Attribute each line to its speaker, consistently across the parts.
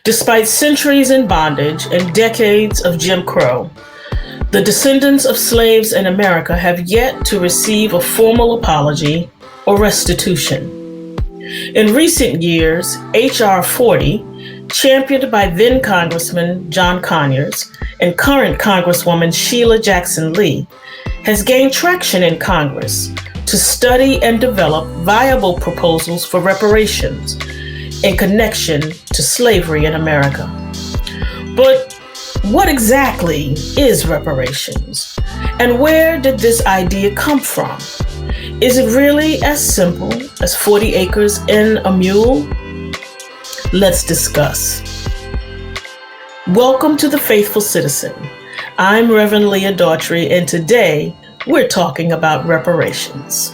Speaker 1: Despite centuries in bondage and decades of Jim Crow, the descendants of slaves in America have yet to receive a formal apology or restitution. In recent years, H.R. 40, championed by then Congressman John Conyers and current Congresswoman Sheila Jackson Lee, has gained traction in Congress to study and develop viable proposals for reparations in connection to slavery in America. But what exactly is reparations? And where did this idea come from? Is it really as simple as 40 acres in a mule? Let's discuss. Welcome to The Faithful Citizen. I'm Reverend Leah Daughtry, and today we're talking about reparations.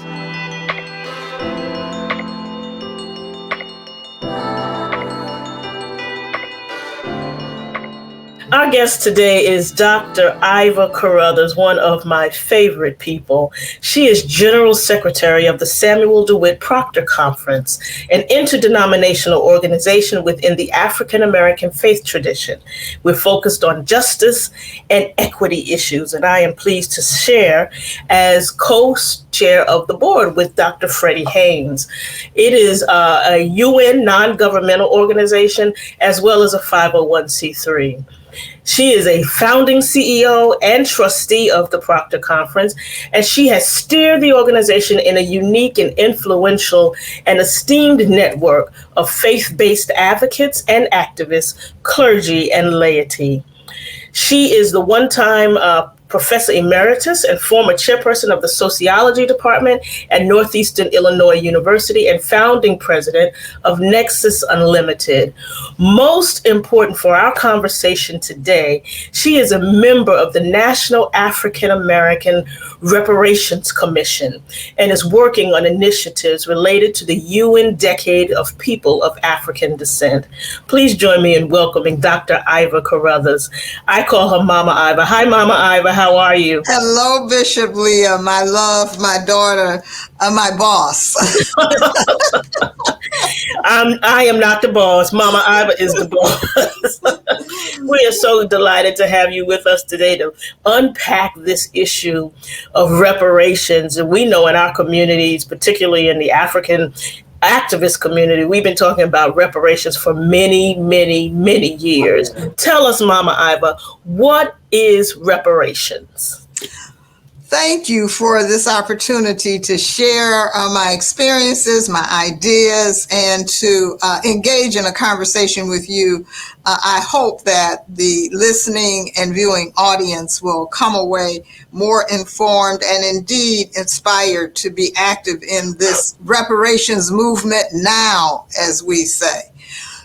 Speaker 1: Our guest today is Dr. Iva Carruthers, one of my favorite people. She is General Secretary of the Samuel DeWitt Proctor Conference, an interdenominational organization within the African American faith tradition. We're focused on justice and equity issues, and I am pleased to share as co-chair of the board with Dr. Freddie Haynes. It is a UN non-governmental organization as well as a 501c3. She is a founding CEO and trustee of the Proctor Conference, and she has steered the organization in a unique and influential and esteemed network of faith-based advocates and activists, clergy, and laity. She is the one-time Professor Emeritus and former chairperson of the Sociology Department at Northeastern Illinois University and founding president of Nexus Unlimited. Most important for our conversation today, she is a member of the National African American Reparations Commission and is working on initiatives related to the UN Decade of People of African Descent. Please join me in welcoming Dr. Iva Carruthers. I call her Mama Iva. Hi, Mama Iva. How are you?
Speaker 2: Hello, Bishop Leah, my love, my daughter, my boss.
Speaker 1: I am not the boss. Mama Iva is the boss. We are so delighted to have you with us today to unpack this issue of reparations. And we know in our communities, particularly in the African activist community, we've been talking about reparations for many, many, many years. Tell us, Mama Iva, what is reparations?
Speaker 2: Thank you for this opportunity to share my experiences, my ideas, and to engage in a conversation with you. I hope that the listening and viewing audience will come away more informed and indeed inspired to be active in this reparations movement now, as we say.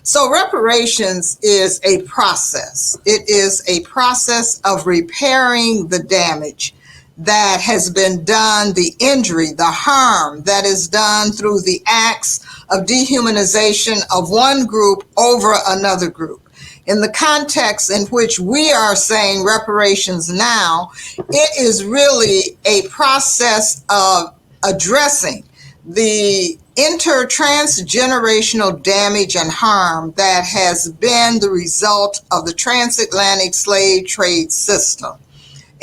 Speaker 2: So reparations is a process. It is a process of repairing the damage that has been done, the injury, the harm that is done through the acts of dehumanization of one group over another group. In the context in which we are saying reparations now, it is really a process of addressing the intertransgenerational damage and harm that has been the result of the transatlantic slave trade system.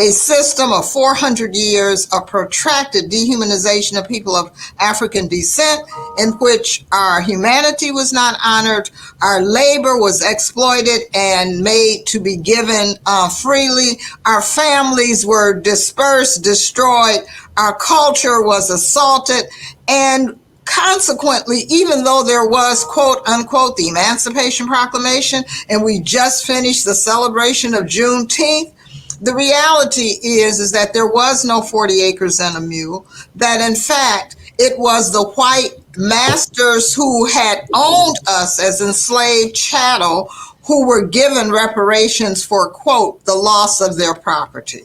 Speaker 2: A system of 400 years of protracted dehumanization of people of African descent, in which our humanity was not honored, our labor was exploited and made to be given freely, our families were dispersed, destroyed, our culture was assaulted, and consequently, even though there was, quote unquote, the Emancipation Proclamation, and we just finished the celebration of Juneteenth, the reality is that there was no 40 acres and a mule, that in fact, it was the white masters who had owned us as enslaved chattel who were given reparations for, quote, the loss of their property.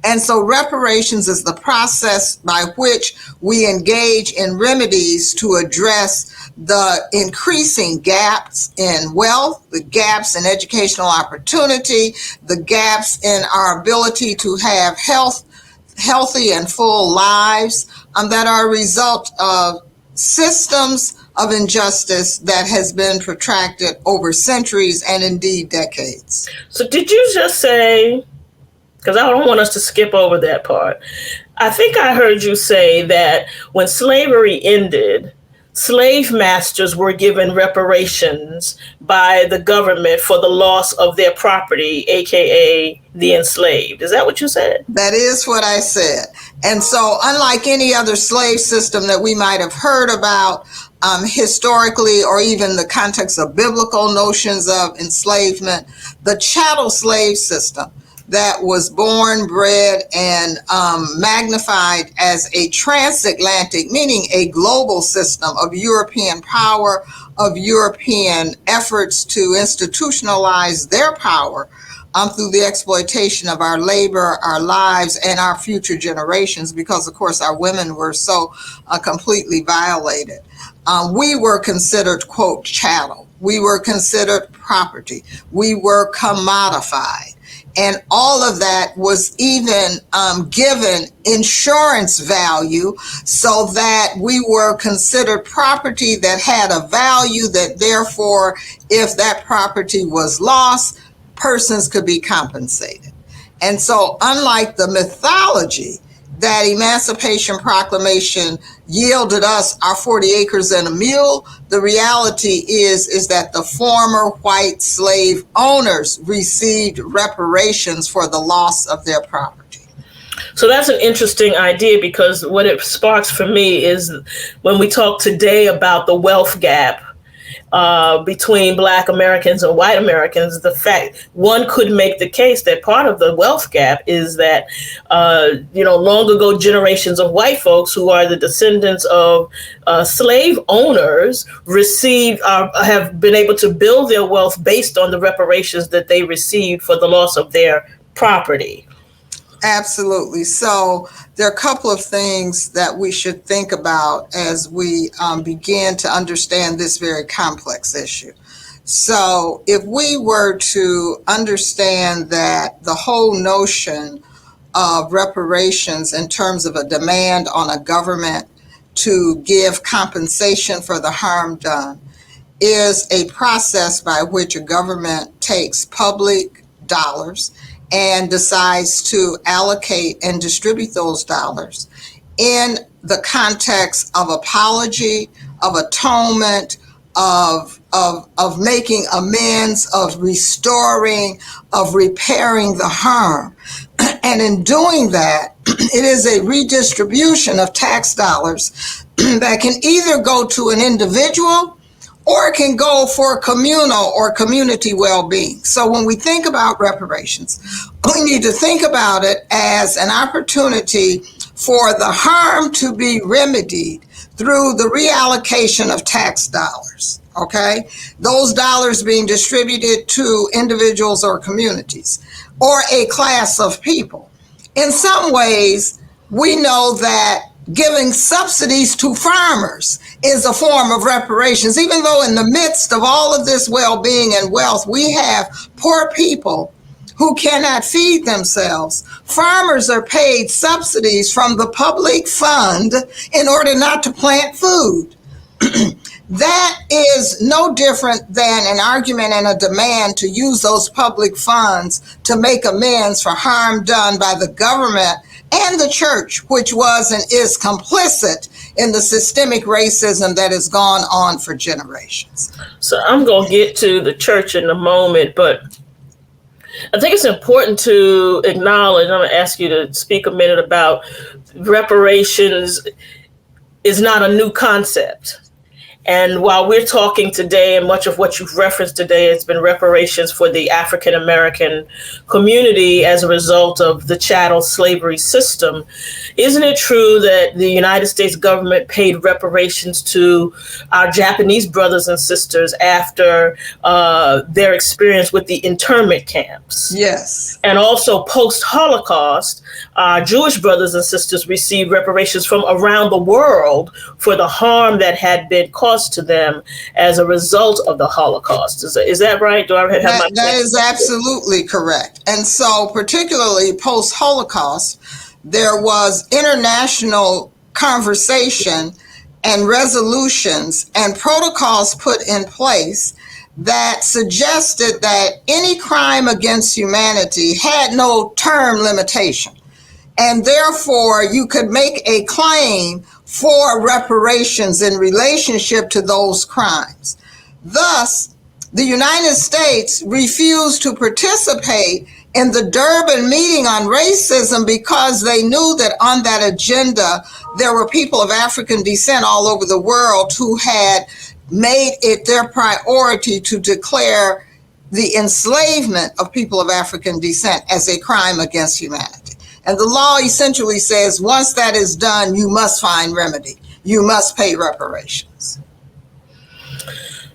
Speaker 2: And so reparations is the process by which we engage in remedies to address the increasing gaps in wealth, the gaps in educational opportunity, the gaps in our ability to have healthy and full lives that are a result of systems of injustice that has been protracted over centuries and indeed decades.
Speaker 1: So did you just say, because I don't want us to skip over that part, I think I heard you say that when slavery ended, slave masters were given reparations by the government for the loss of their property, aka the enslaved. Is that what you said?
Speaker 2: That is what I said. And so, unlike any other slave system that we might have heard about historically, or even the context of biblical notions of enslavement, the chattel slave system that was born, bred, and magnified as a transatlantic, meaning a global system of European power, of European efforts to institutionalize their power through the exploitation of our labor, our lives, and our future generations, because, of course, our women were so completely violated. We were considered, quote, chattel. We were considered property. We were commodified. And all of that was even given insurance value, so that we were considered property that had a value, that therefore, if that property was lost, persons could be compensated. And so, unlike the mythology that Emancipation Proclamation yielded us our 40 acres and a mule, the reality is that the former white slave owners received reparations for the loss of their property.
Speaker 1: So that's an interesting idea, because what it sparks for me is when we talk today about the wealth gap between Black Americans and white Americans, the fact one could make the case that part of the wealth gap is that, long ago generations of white folks who are the descendants of slave owners have been able to build their wealth based on the reparations that they received for the loss of their property.
Speaker 2: Absolutely. So there are a couple of things that we should think about as we begin to understand this very complex issue. So if we were to understand that the whole notion of reparations in terms of a demand on a government to give compensation for the harm done is a process by which a government takes public dollars and decides to allocate and distribute those dollars in the context of apology, of atonement, of making amends, of restoring, of repairing the harm. And in doing that, it is a redistribution of tax dollars that can either go to an individual or it can go for communal or community well-being. So when we think about reparations, we need to think about it as an opportunity for the harm to be remedied through the reallocation of tax dollars, okay? Those dollars being distributed to individuals or communities or a class of people. In some ways, we know that giving subsidies to farmers is a form of reparations, even though in the midst of all of this well-being and wealth, we have poor people who cannot feed themselves. Farmers are paid subsidies from the public fund in order not to plant food. That is no different than an argument and a demand to use those public funds to make amends for harm done by the government and the church, which was and is complicit in the systemic racism that has gone on for generations.
Speaker 1: So I'm going to get to the church in a moment, but I think it's important to acknowledge, I'm going to ask you to speak a minute about reparations is not a new concept. And while we're talking today, and much of what you've referenced today has been reparations for the African American community as a result of the chattel slavery system, isn't it true that the United States government paid reparations to our Japanese brothers and sisters after their experience with the internment camps?
Speaker 2: Yes.
Speaker 1: And also post-Holocaust, our Jewish brothers and sisters received reparations from around the world for the harm that had been caused to them as a result of the Holocaust. Is that right? Do I have
Speaker 2: that is absolutely correct. And so particularly post-Holocaust, there was international conversation and resolutions and protocols put in place that suggested that any crime against humanity had no term limitation. And therefore, you could make a claim for reparations in relationship to those crimes. Thus, the United States refused to participate in the Durban meeting on racism because they knew that on that agenda, there were people of African descent all over the world who had made it their priority to declare the enslavement of people of African descent as a crime against humanity. And the law essentially says once that is done, you must find remedy. You must pay reparations.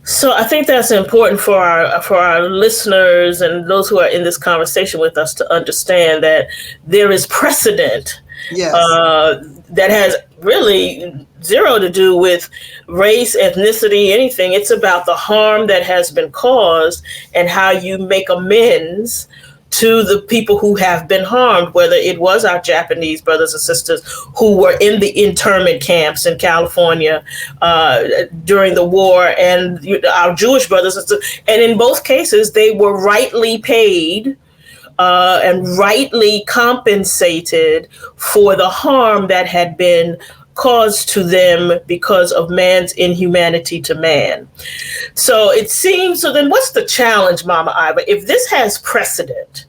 Speaker 1: So I think that's important for our listeners and those who are in this conversation with us to understand that there is precedent.
Speaker 2: Yes.
Speaker 1: That has really zero to do with race, ethnicity, anything. It's about the harm that has been caused and how you make amends to the people who have been harmed, whether it was our Japanese brothers and sisters who were in the internment camps in California during the war, and our Jewish brothers and sisters. And in both cases, they were rightly paid and rightly compensated for the harm that had been caused to them because of man's inhumanity to man. So it seems, so then what's the challenge, Mama Iva? If this has precedent,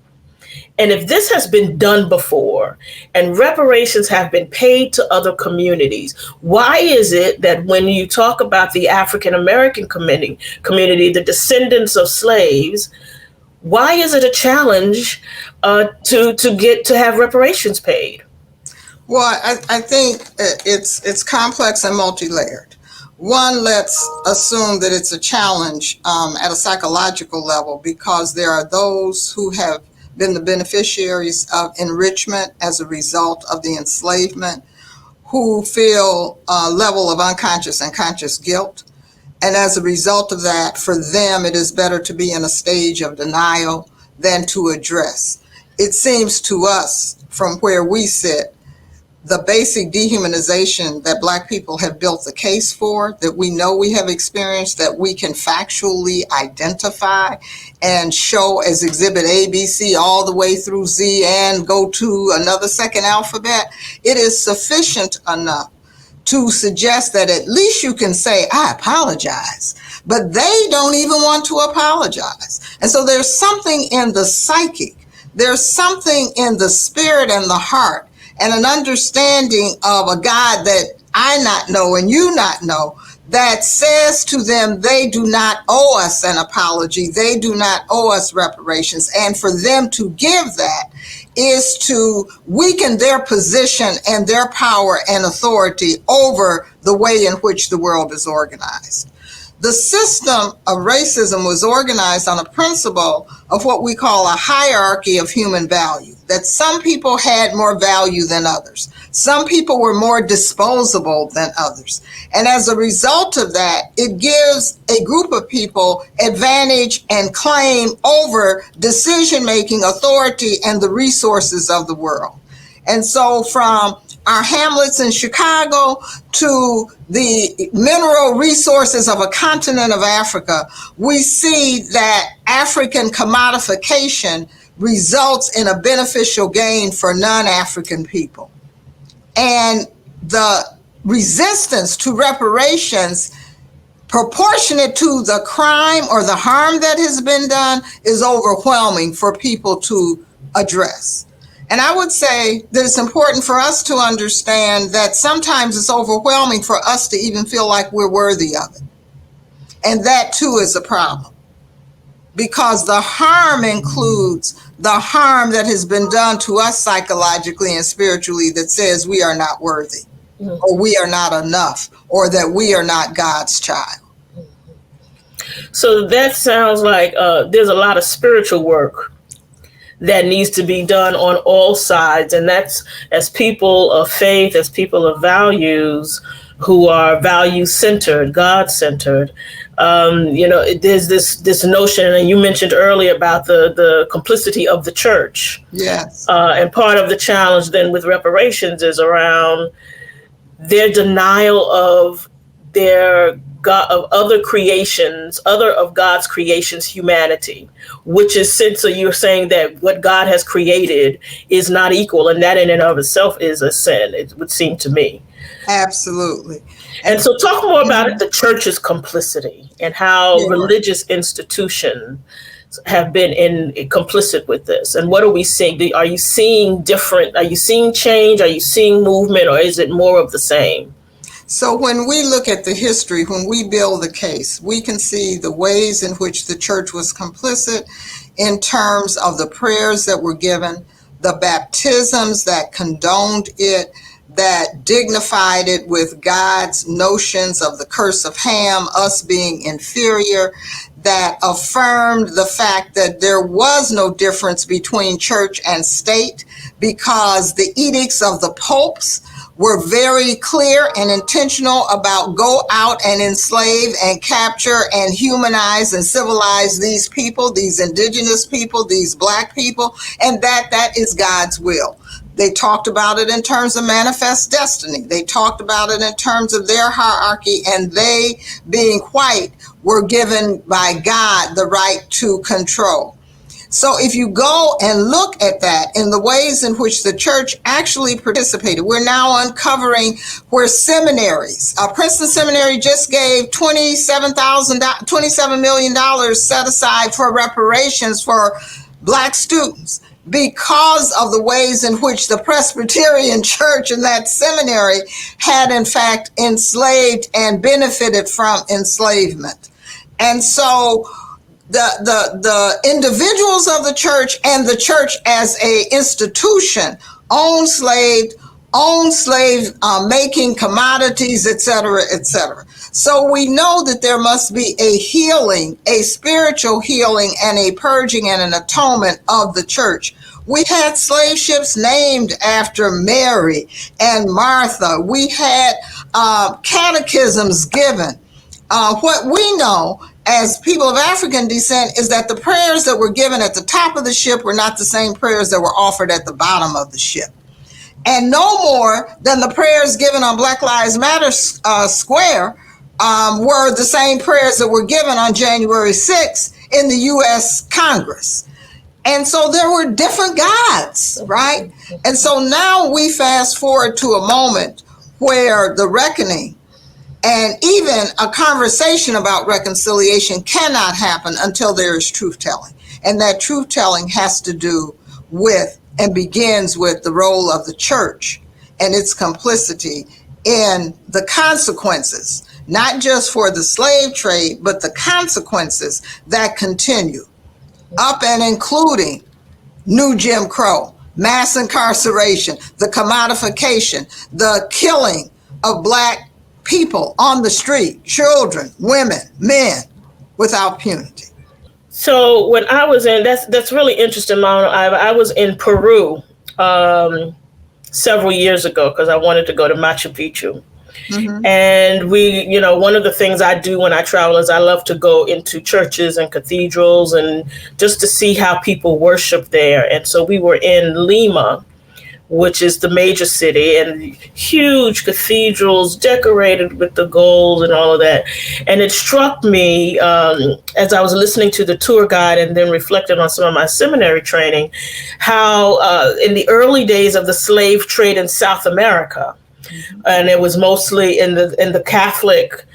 Speaker 1: and if this has been done before, and reparations have been paid to other communities, why is it that when you talk about the African American community, the descendants of slaves, why is it a challenge to have reparations paid?
Speaker 2: Well, I think it's complex and multi-layered. One, let's assume that it's a challenge at a psychological level because there are those who have been the beneficiaries of enrichment as a result of the enslavement who feel a level of unconscious and conscious guilt. And as a result of that, for them, it is better to be in a stage of denial than to address. It seems to us, from where we sit, the basic dehumanization that Black people have built the case for, that we know we have experienced, that we can factually identify and show as exhibit A, B, C, all the way through Z and go to another second alphabet, it is sufficient enough to suggest that at least you can say, I apologize, but they don't even want to apologize. And so there's something in the psychic, there's something in the spirit and the heart, and an understanding of a God that I not know and you not know that says to them they do not owe us an apology, they do not owe us reparations. And for them to give that is to weaken their position and their power and authority over the way in which the world is organized. The system of racism was organized on a principle of what we call a hierarchy of human value, that some people had more value than others. Some people were more disposable than others. And as a result of that, it gives a group of people advantage and claim over decision-making authority and the resources of the world. And so from our hamlets in Chicago to the mineral resources of a continent of Africa, we see that African commodification results in a beneficial gain for non-African people. And the resistance to reparations proportionate to the crime or the harm that has been done is overwhelming for people to address. And I would say that it's important for us to understand that sometimes it's overwhelming for us to even feel like we're worthy of it. And that too is a problem, because the harm includes the harm that has been done to us psychologically and spiritually that says we are not worthy, or we are not enough, or that we are not God's child.
Speaker 1: So that sounds like there's a lot of spiritual work that needs to be done on all sides. And that's, as people of faith, as people of values who are value-centered, God-centered, there's this notion, and you mentioned earlier about the complicity of the church.
Speaker 2: Yes.
Speaker 1: And part of the challenge then with reparations is around their denial of their God of other creations, other of God's creations, humanity, which is since so you're saying that what God has created is not equal, and that in and of itself is a sin, it would seem to me.
Speaker 2: Absolutely.
Speaker 1: And so talk more about it, the church's complicity and how
Speaker 2: Sure.
Speaker 1: religious institutions have been complicit with this. And what are we seeing? Are you seeing different? Are you seeing change? Are you seeing movement, or is it more of the same?
Speaker 2: So when we look at the history, when we build the case, we can see the ways in which the church was complicit in terms of the prayers that were given, the baptisms that condoned it, that dignified it with God's notions of the curse of Ham, us being inferior, that affirmed the fact that there was no difference between church and state because the edicts of the popes were very clear and intentional about go out and enslave and capture and humanize and civilize these people, these indigenous people, these Black people, and that is God's will. They talked about it in terms of manifest destiny. They talked about it in terms of their hierarchy, and they, being white, were given by God the right to control. So if you go and look at that in the ways in which the church actually participated, we're now uncovering where seminaries, Princeton Seminary just gave $27 million set aside for reparations for Black students because of the ways in which the Presbyterian church and that seminary had in fact enslaved and benefited from enslavement. And so the individuals of the church and the church as a institution owned slave making commodities, et cetera, et cetera. So we know that there must be a healing, a spiritual healing and a purging and an atonement of the church. We had slave ships named after Mary and Martha. We had catechisms given. What we know as people of African descent is that the prayers that were given at the top of the ship were not the same prayers that were offered at the bottom of the ship. And no more than the prayers given on Black Lives Matter Square were the same prayers that were given on January 6th in the U.S. Congress. And so there were different gods, right? And so now we fast forward to a moment where the reckoning and even a conversation about reconciliation cannot happen until there is truth-telling. And that truth-telling has to do with and begins with the role of the church and its complicity in the consequences, not just for the slave trade, but the consequences that continue, up and including new Jim Crow, mass incarceration, the commodification, the killing of Black people on the street, children, women, men, without punity.
Speaker 1: So when I was in, that's really interesting, Mama. I was in Peru several years ago because I wanted to go to Machu Picchu. Mm-hmm. And we, one of the things I do when I travel is I love to go into churches and cathedrals and just to see how people worship there. And so we were in Lima, which is the major city, and huge cathedrals decorated with the gold and all of that. And it struck me as I was listening to the tour guide and then reflected on some of my seminary training, how in the early days of the slave trade in South America, and it was mostly in the Catholic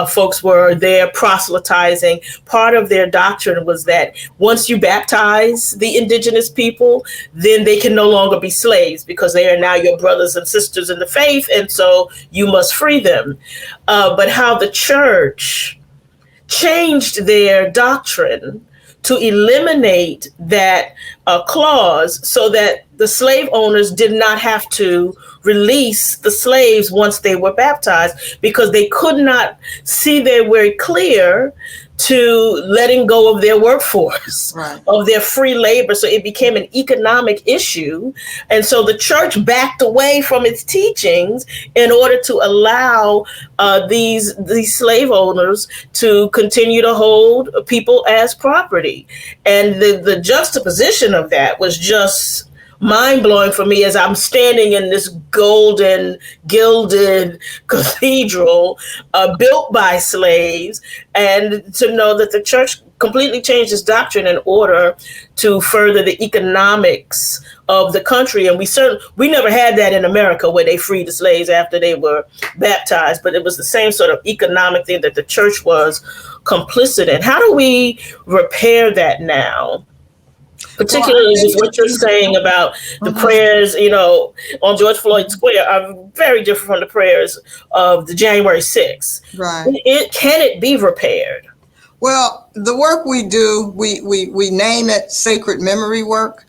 Speaker 1: folks were there proselytizing. Part of their doctrine was that once you baptize the indigenous people, then they can no longer be slaves because they are now your brothers and sisters in the faith, and so you must free them. But how the church changed their doctrine to eliminate that clause so that the slave owners did not have to release the slaves once they were baptized, because they could not see their way clear to letting go of their workforce, right, of their free labor. So it became an economic issue. And so the church backed away from its teachings in order to allow these slave owners to continue to hold people as property. And the juxtaposition of that was just mind-blowing for me as I'm standing in this golden, gilded cathedral built by slaves, and to know that the church completely changed its doctrine in order to further the economics of the country. And we never had that in America, where they freed the slaves after they were baptized, but it was the same sort of economic thing that the church was complicit in. How do we repair that now? Particularly with what you're saying about the prayers, on George Floyd Square are very different from the prayers of the January 6th.
Speaker 2: Right.
Speaker 1: Can it be repaired?
Speaker 2: Well, the work we do, we name it sacred memory work.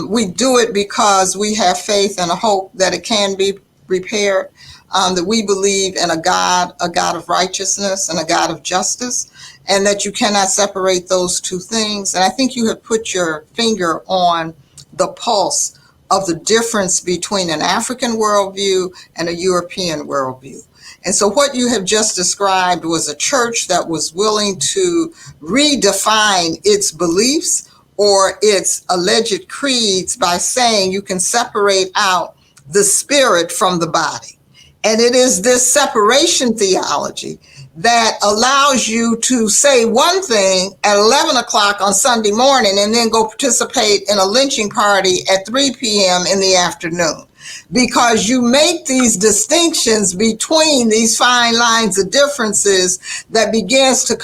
Speaker 2: We do it because we have faith and a hope that it can be repaired, that we believe in a God of righteousness and a God of justice, and that you cannot separate those two things. And I think you have put your finger on the pulse of the difference between an African worldview and a European worldview. And so what you have just described was a church that was willing to redefine its beliefs or its alleged creeds by saying you can separate out the spirit from the body. And it is this separation theology that allows you to say one thing at 11 o'clock on Sunday morning and then go participate in a lynching party at 3 p.m. in the afternoon. Because you make these distinctions between these fine lines of differences that begins to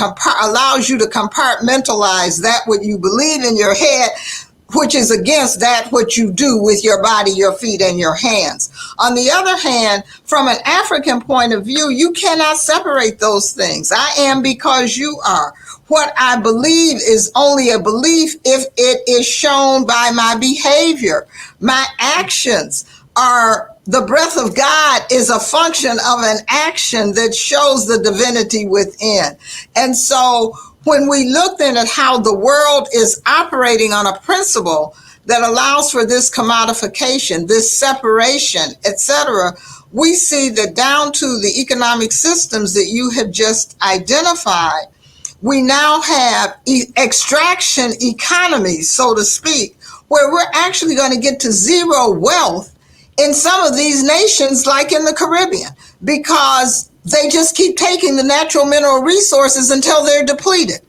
Speaker 2: allows you to compartmentalize that what you believe in your head, which is against that what you do with your body, your feet, and your hands. On the other hand, from an African point of view, you cannot separate those things. I am because you are. What I believe is only a belief if it is shown by my behavior. My actions are the breath of God is a function of an action that shows the divinity within. And so when we look then at how the world is operating on a principle that allows for this commodification, this separation, etc., we see that down to the economic systems that you have just identified, we now have extraction economies, so to speak, where we're actually going to get to zero wealth in some of these nations, like in the Caribbean, because they just keep taking the natural mineral resources until they're depleted.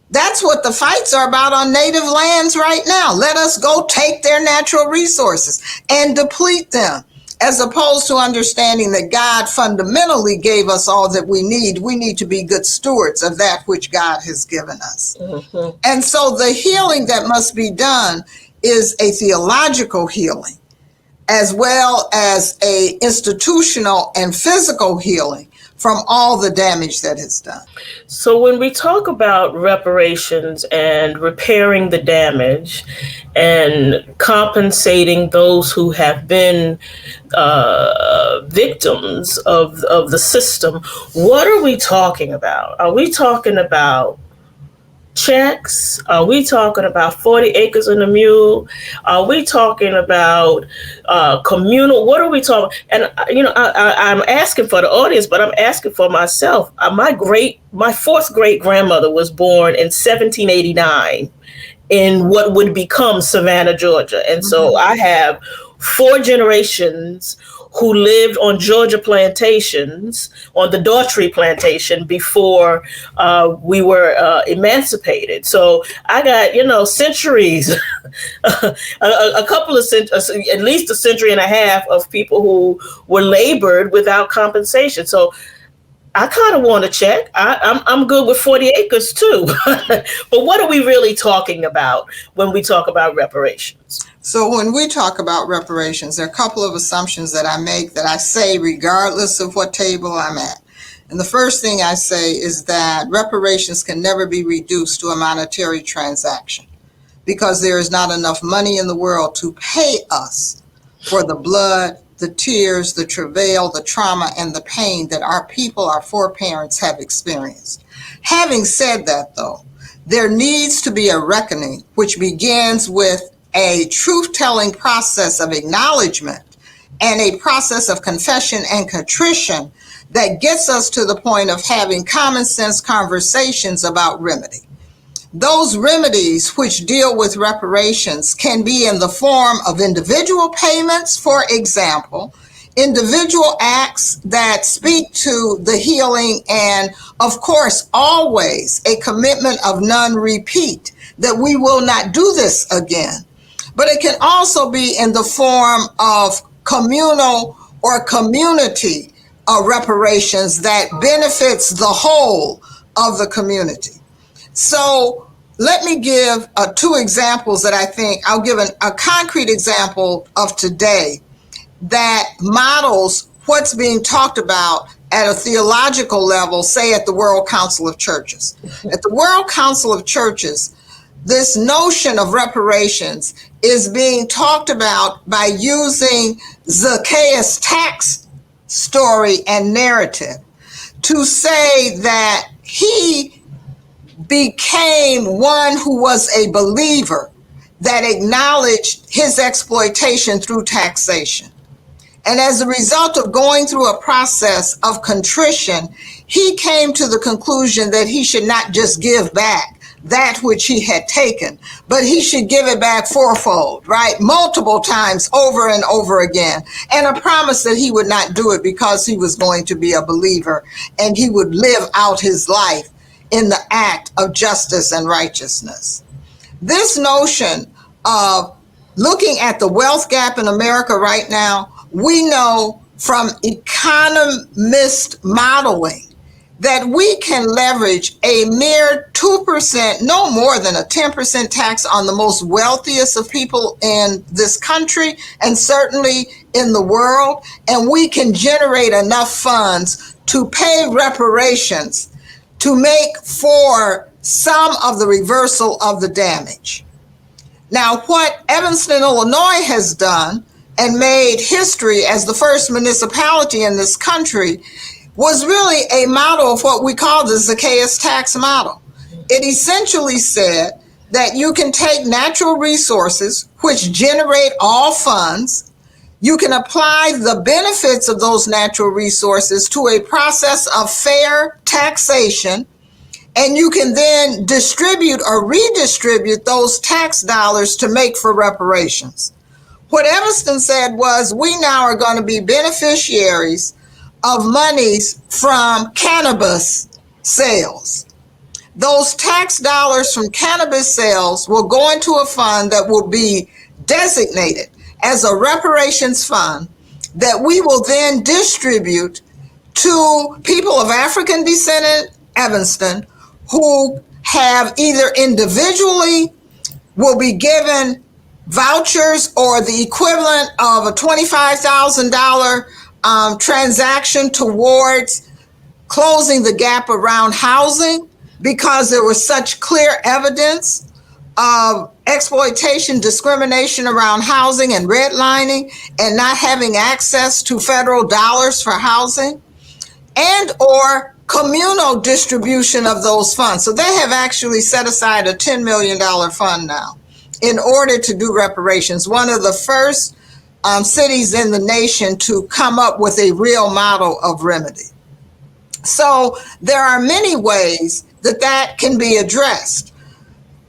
Speaker 2: That's what the fights are about on native lands right now. Let us go take their natural resources and deplete them, as opposed to understanding that God fundamentally gave us all that we need. We need to be good stewards of that which God has given us. Mm-hmm. And so the healing that must be done is a theological healing, as well as a institutional and physical healing from all the damage that is done.
Speaker 1: So when we talk about reparations and repairing the damage and compensating those who have been victims of the system, what are we talking about? Are we talking about checks? Are we talking about 40 acres in the Mule? Are we talking about communal? What are we talking? And I'm asking for the audience, but I'm asking for myself. My fourth great grandmother was born in 1789 in what would become Savannah, Georgia, and so I have 4 generations who lived on Georgia plantations, on the Daughtry plantation before we were emancipated. So I got, centuries, a couple of at least a century and a half of people who were labored without compensation. So I kind of want to check. I'm good with 40 acres too. But what are we really talking about when we talk about reparations?
Speaker 2: So when we talk about reparations, there are a couple of assumptions that I make that I say regardless of what table I'm at. And the first thing I say is that reparations can never be reduced to a monetary transaction because there is not enough money in the world to pay us for the blood, the tears, the travail, the trauma, and the pain that our people, our foreparents, have experienced. Having said that, though, there needs to be a reckoning which begins with a truth-telling process of acknowledgement and a process of confession and contrition that gets us to the point of having common sense conversations about remedy. Those remedies which deal with reparations can be in the form of individual payments, for example, individual acts that speak to the healing, and of course, always a commitment of non-repeat, that we will not do this again. But it can also be in the form of communal or community reparations that benefits the whole of the community. So let me give two examples that I think, I'll give a concrete example of today that models what's being talked about at a theological level, say at the World Council of Churches. At the World Council of Churches, this notion of reparations is being talked about by using Zacchaeus' tax story and narrative to say that he became one who was a believer that acknowledged his exploitation through taxation. And as a result of going through a process of contrition, he came to the conclusion that he should not just give back that which he had taken, but he should give it back fourfold, right? Multiple times over and over again. And a promise that he would not do it because he was going to be a believer and he would live out his life in the act of justice and righteousness. This notion of looking at the wealth gap in America right now, we know from economist modeling that we can leverage a mere 2%, no more than a 10% tax on the most wealthiest of people in this country and certainly in the world, and we can generate enough funds to pay reparations to make for some of the reversal of the damage. Now, what Evanston, Illinois has done and made history as the first municipality in this country was really a model of what we call the Zacchaeus tax model. It essentially said that you can take natural resources, which generate all funds, you can apply the benefits of those natural resources to a process of fair taxation, and you can then distribute or redistribute those tax dollars to make for reparations. What Evanston said was, we now are going to be beneficiaries of monies from cannabis sales. Those tax dollars from cannabis sales will go into a fund that will be designated as a reparations fund that we will then distribute to people of African descent in Evanston who have either individually will be given vouchers or the equivalent of a $25,000 transaction towards closing the gap around housing, because there was such clear evidence of exploitation, discrimination around housing and redlining and not having access to federal dollars for housing, and or communal distribution of those funds. So they have actually set aside a $10 million fund now in order to do reparations. One of the first cities in the nation to come up with a real model of remedy. So there are many ways that can be addressed.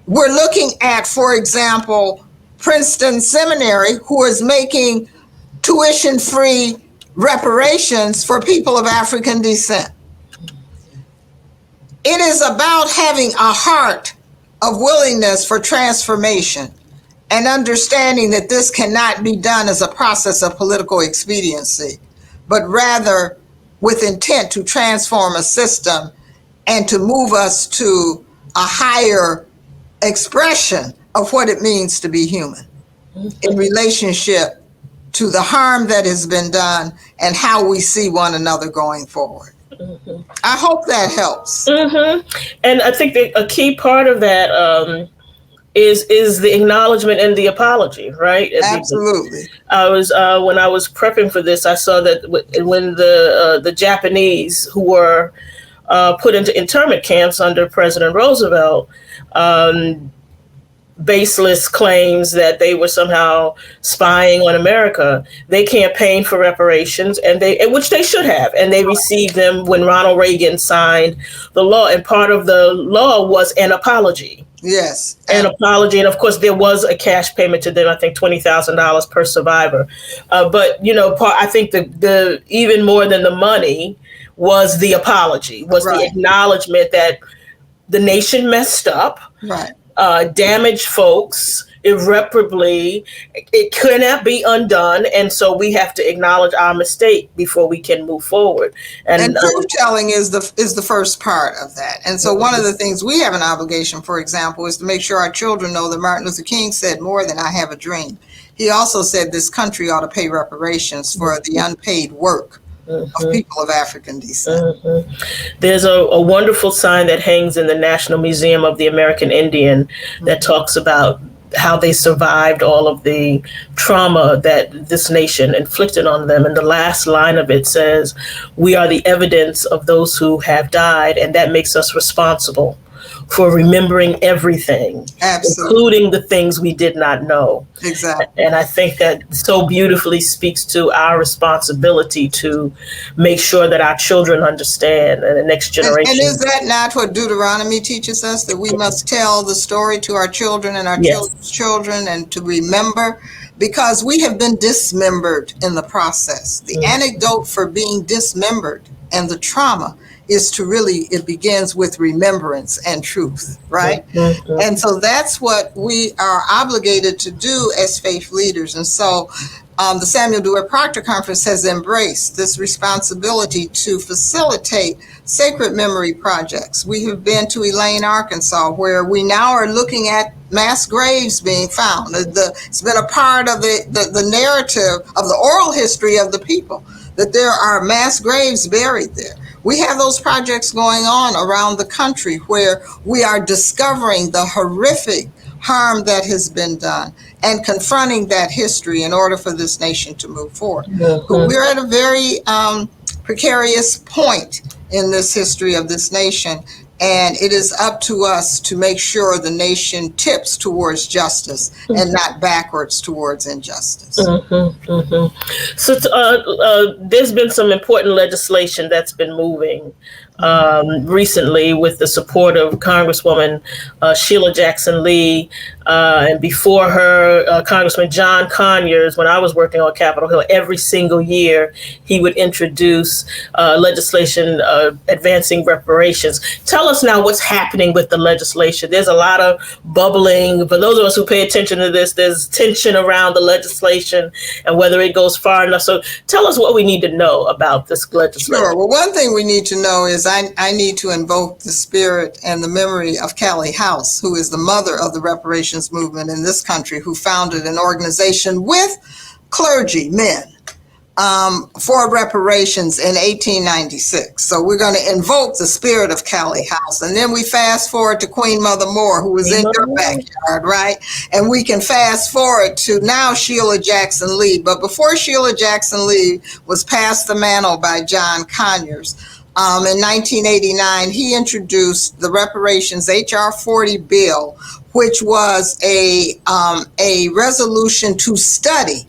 Speaker 2: We're looking at, for example, Princeton Seminary, who is making tuition-free reparations for people of African descent. It is about having a heart of willingness for transformation and understanding that this cannot be done as a process of political expediency, but rather with intent to transform a system and to move us to a higher expression of what it means to be human in relationship to the harm that has been done and how we see one another going forward. I hope that helps.
Speaker 1: And I think that a key part of that is the acknowledgement and the apology, right?
Speaker 2: Absolutely.
Speaker 1: I was when I was prepping for this, I saw that when the Japanese who were put into internment camps under President Roosevelt, baseless claims that they were somehow spying on America, they campaigned for reparations, which they should have, and they received them when Ronald Reagan signed the law. And part of the law was an apology.
Speaker 2: Yes.
Speaker 1: An apology, and of course there was a cash payment to them. I think $20,000 per survivor. But I think the even more than the money was the apology, was the acknowledgement that the nation messed up,
Speaker 2: Right.
Speaker 1: Damaged folks irreparably. It cannot be undone, and so we have to acknowledge our mistake before we can move forward.
Speaker 2: And truth telling is the first part of that. And so one of the things we have an obligation, for example, is to make sure our children know that Martin Luther King said more than "I have a dream." He also said this country ought to pay reparations for the unpaid work of people of African descent.
Speaker 1: There's a wonderful sign that hangs in the National Museum of the American Indian that talks about how they survived all of the trauma that this nation inflicted on them. And the last line of it says, "We are the evidence of those who have died, and that makes us responsible for remembering everything, including the things we did not know."
Speaker 2: Exactly.
Speaker 1: And I think that so beautifully speaks to our responsibility to make sure that our children understand, and the next generation.
Speaker 2: And is that not what Deuteronomy teaches us, that we must tell the story to our children and our children's children, and to remember? Because we have been dismembered in the process. The antidote for being dismembered and the trauma is to really, it begins with remembrance and truth, right? And so that's what we are obligated to do as faith leaders. And so the Samuel DeWitt Proctor Conference has embraced this responsibility to facilitate sacred memory projects. We have been to Elaine, Arkansas, where we now are looking at mass graves being found. It's been a part of the narrative of the oral history of the people, that there are mass graves buried there. We have those projects going on around the country where we are discovering the horrific harm that has been done and confronting that history in order for this nation to move forward. We're at a very precarious point in this history of this nation, and it is up to us to make sure the nation tips towards justice and not backwards towards injustice.
Speaker 1: So there's been some important legislation that's been moving recently with the support of Congresswoman Sheila Jackson Lee, and before her, Congressman John Conyers. When I was working on Capitol Hill, every single year he would introduce legislation advancing reparations. Tell us now what's happening with the legislation. There's a lot of bubbling. For those of us who pay attention to this, there's tension around the legislation and whether it goes far enough. So tell us what we need to know about this legislation.
Speaker 2: Sure. Well, one thing we need to know is I need to invoke the spirit and the memory of Callie House, who is the mother of the reparations movement in this country, who founded an organization with clergy men for reparations in 1896. So we're going to invoke the spirit of Callie House. And then we fast forward to Queen Mother Moore, who was in your backyard, right? And we can fast forward to now Sheila Jackson Lee. But before Sheila Jackson Lee was passed the mantle by John Conyers, in 1989, he introduced the Reparations H.R. 40 bill, which was a resolution to study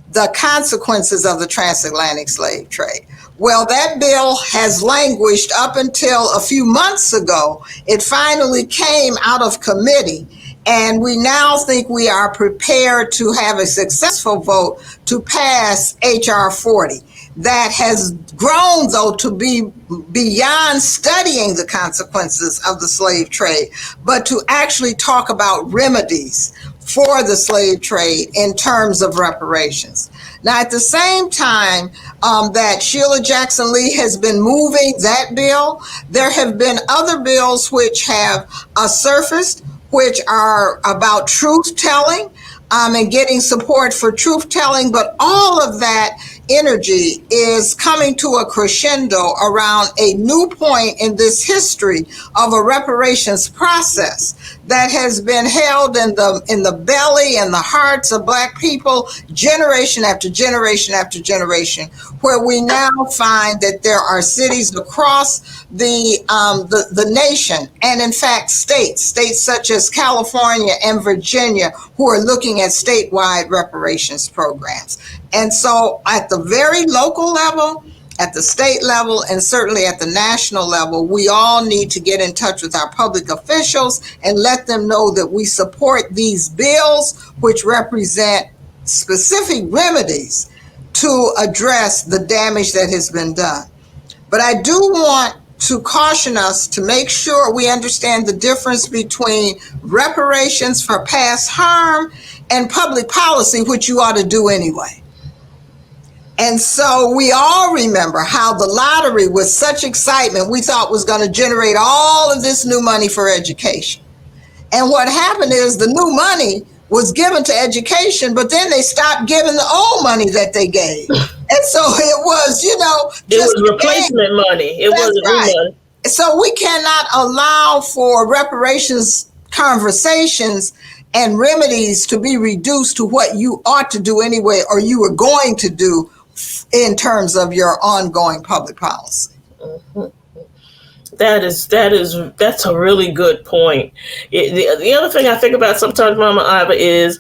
Speaker 2: the consequences of the transatlantic slave trade. Well, that bill has languished up until a few months ago. It finally came out of committee, and we now think we are prepared to have a successful vote to pass H.R. 40. That has grown, though, to be beyond studying the consequences of the slave trade, but to actually talk about remedies for the slave trade in terms of reparations. Now, at the same time that Sheila Jackson Lee has been moving that bill, there have been other bills which have surfaced, which are about truth telling and getting support for truth telling, but all of that energy is coming to a crescendo around a new point in this history of a reparations process that has been held in the belly and the hearts of Black people generation after generation after generation, where we now find that there are cities across the nation, and in fact states such as California and Virginia, who are looking at statewide reparations programs. And so at the very local level, at the state level and certainly at the national level, we all need to get in touch with our public officials and let them know that we support these bills, which represent specific remedies to address the damage that has been done. But I do want to caution us to make sure we understand the difference between reparations for past harm and public policy, which you ought to do anyway. And so we all remember how the lottery, with such excitement, we thought was going to generate all of this new money for education. And what happened is the new money was given to education, but then they stopped giving the old money that they gave. And so it was,
Speaker 1: it was replacement money. It wasn't new money.
Speaker 2: So we cannot allow for reparations conversations and remedies to be reduced to what you ought to do anyway, or you were going to do in terms of your ongoing public policy.
Speaker 1: Mm-hmm. That's a really good point. The other thing I think about sometimes, Mama Iva, is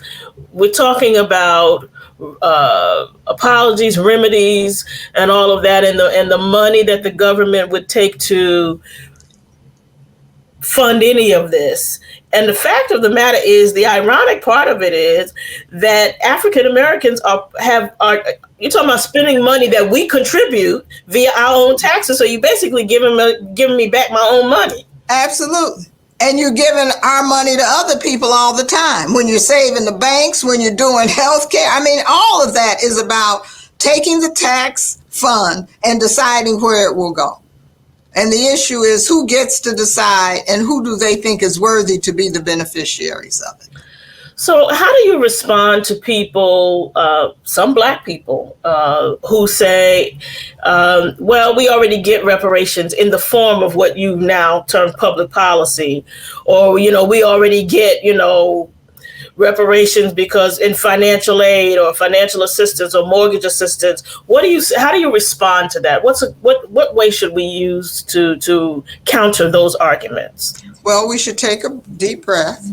Speaker 1: we're talking about apologies, remedies, and all of that, and the money that the government would take to fund any of this. And the fact of the matter is, the ironic part of it is that African Americans are you're talking about spending money that we contribute via our own taxes. So you basically giving me back my own money.
Speaker 2: Absolutely. And you're giving our money to other people all the time. When you're saving the banks, when you're doing healthcare, all of that is about taking the tax fund and deciding where it will go. And the issue is who gets to decide and who do they think is worthy to be the beneficiaries of it.
Speaker 1: So how do you respond to people, some Black people, who say, well, we already get reparations in the form of what you now term public policy, or, we already get, reparations because in financial aid or financial assistance or mortgage assistance? How do you respond to that? What way should we use to counter those arguments?
Speaker 2: Well, we should take a deep breath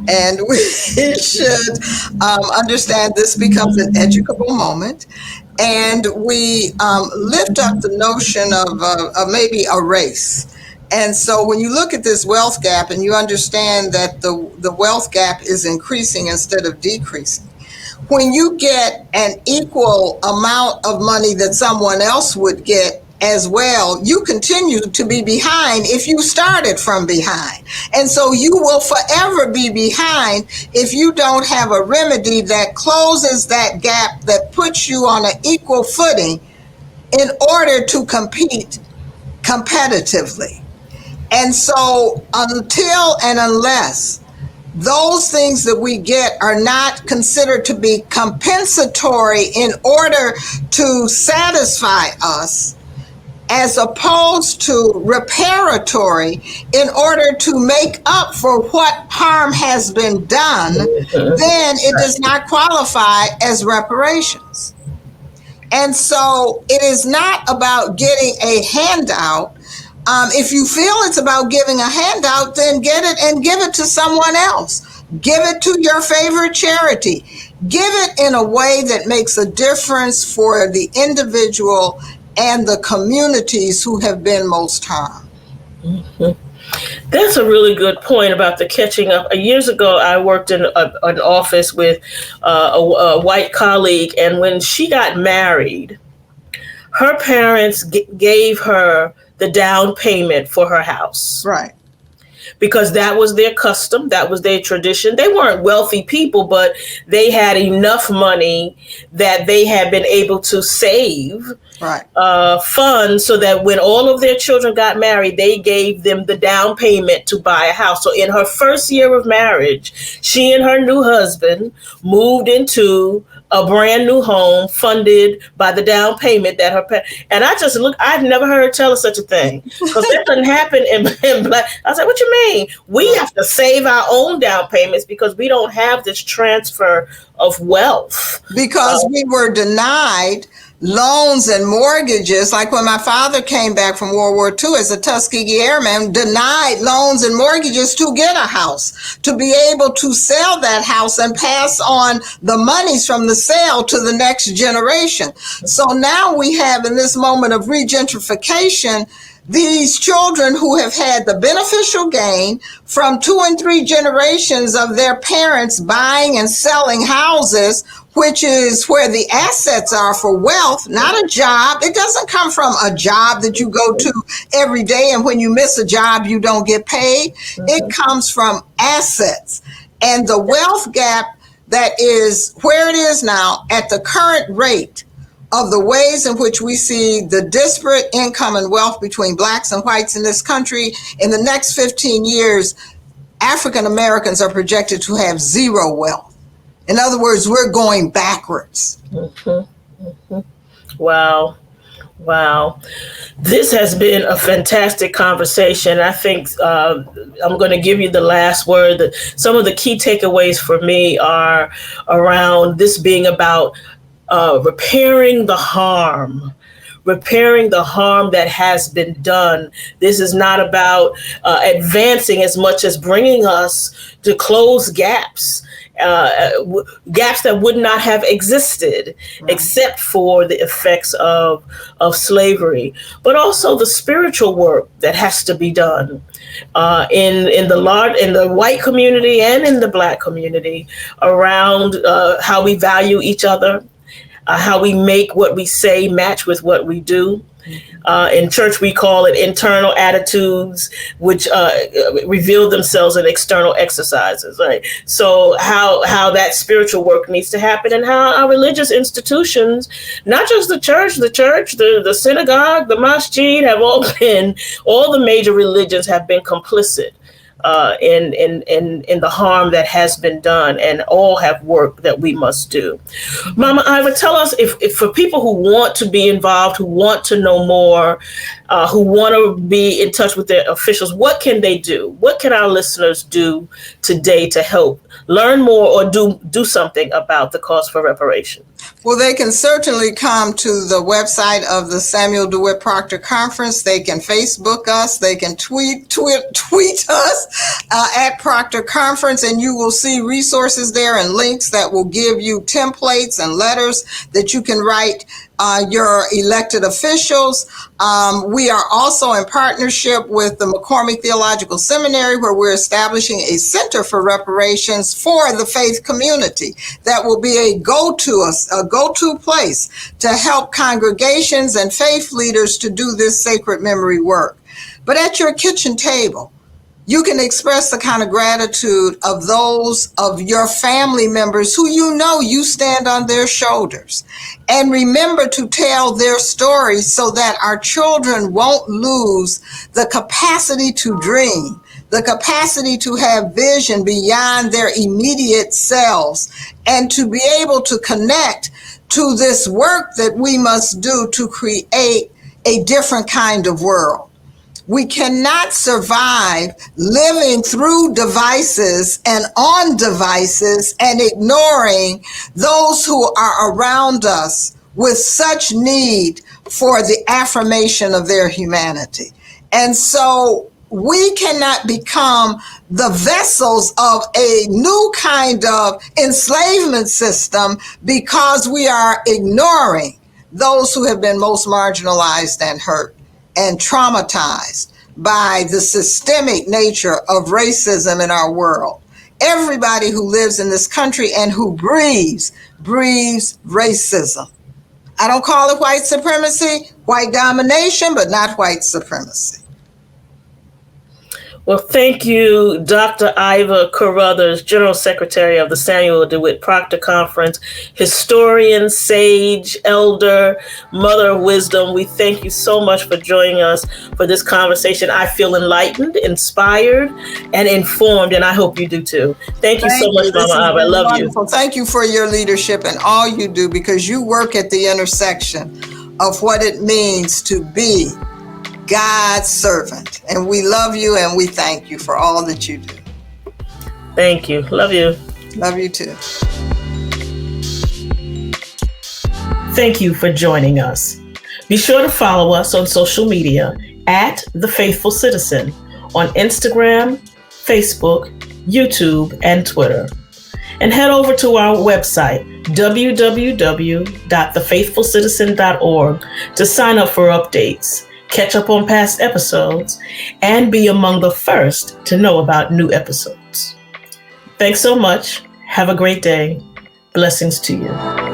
Speaker 2: and we should understand this becomes an educable moment. And we lift up the notion of maybe a race. And so when you look at this wealth gap and you understand that the wealth gap is increasing instead of decreasing, when you get an equal amount of money that someone else would get as well, you continue to be behind if you started from behind. And so you will forever be behind if you don't have a remedy that closes that gap, that puts you on an equal footing in order to compete competitively. And so until and unless those things that we get are not considered to be compensatory in order to satisfy us, as opposed to reparatory in order to make up for what harm has been done, then it does not qualify as reparations. And so it is not about getting a handout. If you feel it's about giving a handout, then get it and give it to someone else. Give it to your favorite charity. Give it in a way that makes a difference for the individual and the communities who have been most harmed.
Speaker 1: Mm-hmm. That's a really good point about the catching up. Years ago, I worked in an office with a white colleague, and when she got married, her parents gave her the down payment for her house.
Speaker 2: Right.
Speaker 1: Because that was their custom, that was their tradition. They weren't wealthy people, but they had enough money that they had been able to save funds so that when all of their children got married, they gave them the down payment to buy a house. So in her first year of marriage, she and her new husband moved into a brand new home funded by the down payment that and I've never heard her tell us such a thing, because that doesn't happen in Black. I was like, what you mean? We have to save our own down payments because we don't have this transfer of wealth.
Speaker 2: Because we were denied loans and mortgages, like when my father came back from World War II as a Tuskegee Airman, denied loans and mortgages to get a house, to be able to sell that house and pass on the monies from the sale to the next generation. So now we have, in this moment of regentrification, these children who have had the beneficial gain from 2 and 3 generations of their parents buying and selling houses, which is where the assets are for wealth, not a job. It doesn't come from a job that you go to every day, and when you miss a job, you don't get paid. It comes from assets. And the wealth gap that is where it is now at the current rate of the ways in which we see the disparate income and wealth between blacks and whites in this country, in the next 15 years, African Americans are projected to have zero wealth. In other words, we're going backwards.
Speaker 1: Wow. Wow. This has been a fantastic conversation. I think I'm going to give you the last word. Some of the key takeaways for me are around this being about repairing the harm that has been done. This is not about advancing as much as bringing us to close gaps. Gaps that would not have existed except for the effects of slavery, but also the spiritual work that has to be done in the white community and in the black community around how we value each other, how we make what we say match with what we do. In church, we call it internal attitudes, which reveal themselves in external exercises. Right. So how that spiritual work needs to happen, and how our religious institutions, not just the church, the synagogue, the masjid, all the major religions have been complicit in the harm that has been done, and all have work that we must do. Mama Iva, tell us if for people who want to be involved, who want to know more, who want to be in touch with their officials, what can they do? What can our listeners do today to help learn more or do something about the cause for reparations?
Speaker 2: Well, they can certainly come to the website of the Samuel DeWitt Proctor Conference. They can Facebook us. They can tweet us at Proctor Conference, and you will see resources there and links that will give you templates and letters that you can write your elected officials. We are also in partnership with the McCormick Theological Seminary, where we're establishing a center for reparations for the faith community that will be a go-to place to help congregations and faith leaders to do this sacred memory work. But at your kitchen table, you can express the kind of gratitude of those of your family members who you stand on their shoulders. And remember to tell their stories so that our children won't lose the capacity to dream, the capacity to have vision beyond their immediate selves, and to be able to connect to this work that we must do to create a different kind of world. We cannot survive living through devices and on devices and ignoring those who are around us with such need for the affirmation of their humanity. And so we cannot become the vessels of a new kind of enslavement system because we are ignoring those who have been most marginalized and hurt and traumatized by the systemic nature of racism in our world. Everybody who lives in this country and who breathes racism. I don't call it white supremacy, white domination, but not white supremacy.
Speaker 1: Well, thank you, Dr. Iva Carruthers, General Secretary of the Samuel DeWitt Proctor Conference, historian, sage, elder, mother of wisdom. We thank you so much for joining us for this conversation. I feel enlightened, inspired, and informed, and I hope you do too. Thank you so much, Mama Iva. I love
Speaker 2: wonderful.
Speaker 1: You.
Speaker 2: Thank you for your leadership and all you do, because you work at the intersection of what it means to be God's servant. And we love you and we thank you for all that you do.
Speaker 1: Thank you. Love you.
Speaker 2: Love you too.
Speaker 1: Thank you for joining us. Be sure to follow us on social media at The Faithful Citizen on Instagram, Facebook, YouTube, and Twitter. And head over to our website, www.thefaithfulcitizen.org, to sign up for updates, catch up on past episodes, and be among the first to know about new episodes. Thanks so much. Have a great day. Blessings to you.